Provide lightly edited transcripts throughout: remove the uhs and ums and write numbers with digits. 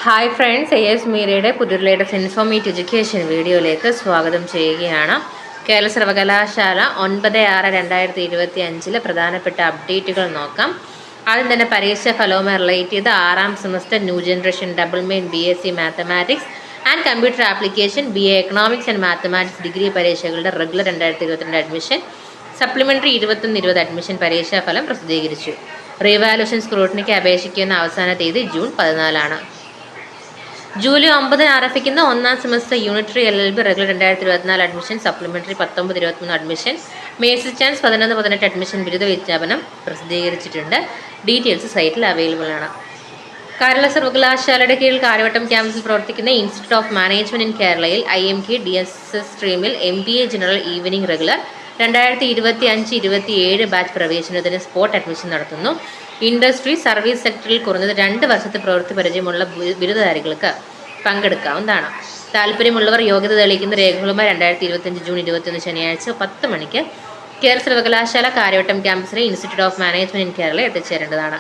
Hi friends, AS മീരയുടെ പുതിയ latest informative education വീഡിയോയിലേക്ക് സ്വാഗതം ചെയ്യുകയാണ്. കേരള സർവകലാശാല 9/6/2025 പ്രധാനപ്പെട്ട അപ്ഡേറ്റുകൾ നോക്കാം. ആദ്യം തന്നെ പരീക്ഷാ ഫലവുമായി റിലേറ്റ് ചെയ്ത് 6ാം semester new generation double main BSc mathematics and computer application BA economics and mathematics degree പരീക്ഷകളുടെ റെഗുലർ 2022 അഡ്മിഷൻ, സപ്ലിമെൻ്ററി 21-20 അഡ്മിഷൻ പരീക്ഷാഫലം പ്രസിദ്ധീകരിച്ചു. റീവാലുവേഷൻ സ്ക്രൂട്ടിനിക്ക് അപേക്ഷിക്കുന്ന അവസാന തീയതി ജൂൺ 14 ജൂലൈ 9 ആരംഭിക്കുന്ന 1ാം semester unitary LLB regular 2024 admission, supplementary 19-23 admission, Mercy chance 11-18 admission ബിരുദ വിജ്ഞാപനം പ്രസിദ്ധീകരിച്ചിട്ടുണ്ട്. ഡീറ്റെയിൽസ് സൈറ്റിൽ അവൈലബിൾ ആണ്. കേരള സർവകലാശാലയുടെ കീഴിൽ കാര്യവട്ടം ക്യാമ്പസിൽ പ്രവർത്തിക്കുന്ന ഇൻസ്റ്റിറ്റ്യൂട്ട് ഓഫ് മാനേജ്മെന്റ് ഇൻ കേരളയിൽ IMK DSS സ്ട്രീമിൽ MBA general evening regular 2025-27 batch പ്രവേശനത്തിന് സ്പോട്ട് അഡ്മിഷൻ നടത്തുന്നു. ഇൻഡസ്ട്രി സർവീസ് സെക്ടറിൽ കുറഞ്ഞത് 2 വർഷത്തെ പ്രവൃത്തി പരിചയമുള്ള ബിരുദധാരികൾക്ക് പങ്കെടുക്കാവുന്നതാണ്. താല്പര്യമുള്ളവർ യോഗ്യത തെളിയിക്കുന്ന രേഖകളുമായി 2025 ജൂൺ 21 ശനിയാഴ്ച 10 മണിക്ക് കേരള സർവകലാശാല കാര്യവട്ടം ക്യാമ്പസിലെ institute of management in Kerala എത്തിച്ചേരേണ്ടതാണ്.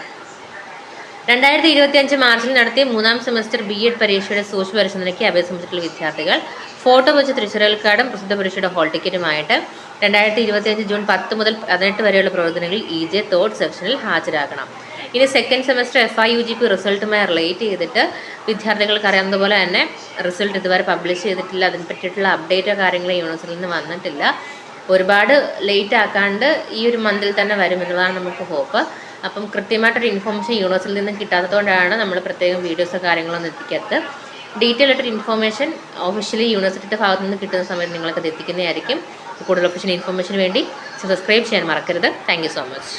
2025 മാർച്ചിൽ നടത്തിയ 3ാം സെമസ്റ്റർ BEd പരീക്ഷയുടെ സൂക്ഷ്മ പരിശോധനയ്ക്ക് അപേക്ഷിച്ചിട്ടുള്ള വിദ്യാർത്ഥികൾ ഫോട്ടോ വെച്ച് തിരിച്ചറിയൽ കാർഡും പ്രസിദ്ധ പരീക്ഷയുടെ ഹോൾ ടിക്കറ്റുമായിട്ട് 2025 ജൂൺ 10 മുതൽ 18 വരെയുള്ള പ്രവർത്തനങ്ങളിൽ EJ തേർഡ് സെക്ഷനിൽ ഹാജരാകണം. ഇനി സെക്കൻഡ് സെമസ്റ്റർ FIUGP റിസൾട്ടുമായി റിലേറ്റ് ചെയ്തിട്ട് വിദ്യാർത്ഥികൾക്ക് അറിയാവുന്നതുപോലെ തന്നെ റിസൾട്ട് ഇതുവരെ പബ്ലിഷ് ചെയ്തിട്ടില്ല. അതിനെ പറ്റിയിട്ടുള്ള അപ്ഡേറ്റോ കാര്യങ്ങളോ യൂണിവേഴ്സിറ്റിയിൽ നിന്ന് വന്നിട്ടില്ല. ഒരുപാട് ലേറ്റ് ആക്കാണ്ട് ഈ ഒരു മന്തിൽ തന്നെ വരുമെന്നതാണ് നമുക്ക് ഹോപ്പ്. അപ്പം കൃത്യമായിട്ടൊരു ഇൻഫോർമേഷൻ യൂണിവേഴ്സിറ്റിയിൽ നിന്ന് കിട്ടാത്തതുകൊണ്ടാണ് നമ്മൾ പ്രത്യേകം വീഡിയോസോ കാര്യങ്ങളൊന്നും എത്തിക്കാത്തത്. ഡീറ്റെയിൽ ആയിട്ടൊരു ഇൻഫോർമേഷൻ ഒഫീഷ്യലി യൂണിവേഴ്സിറ്റിയുടെ ഭാഗത്ത് നിന്ന് കിട്ടുന്ന സമയത്ത് നിങ്ങൾക്കത് എത്തിക്കുന്നതായിരിക്കും. കൂടുതൽ ഒഫീഷ്യൽ ഇൻഫോർമേഷന് വേണ്ടി സബ്സ്ക്രൈബ് ചെയ്യാൻ മറക്കരുത്. Thank you so much.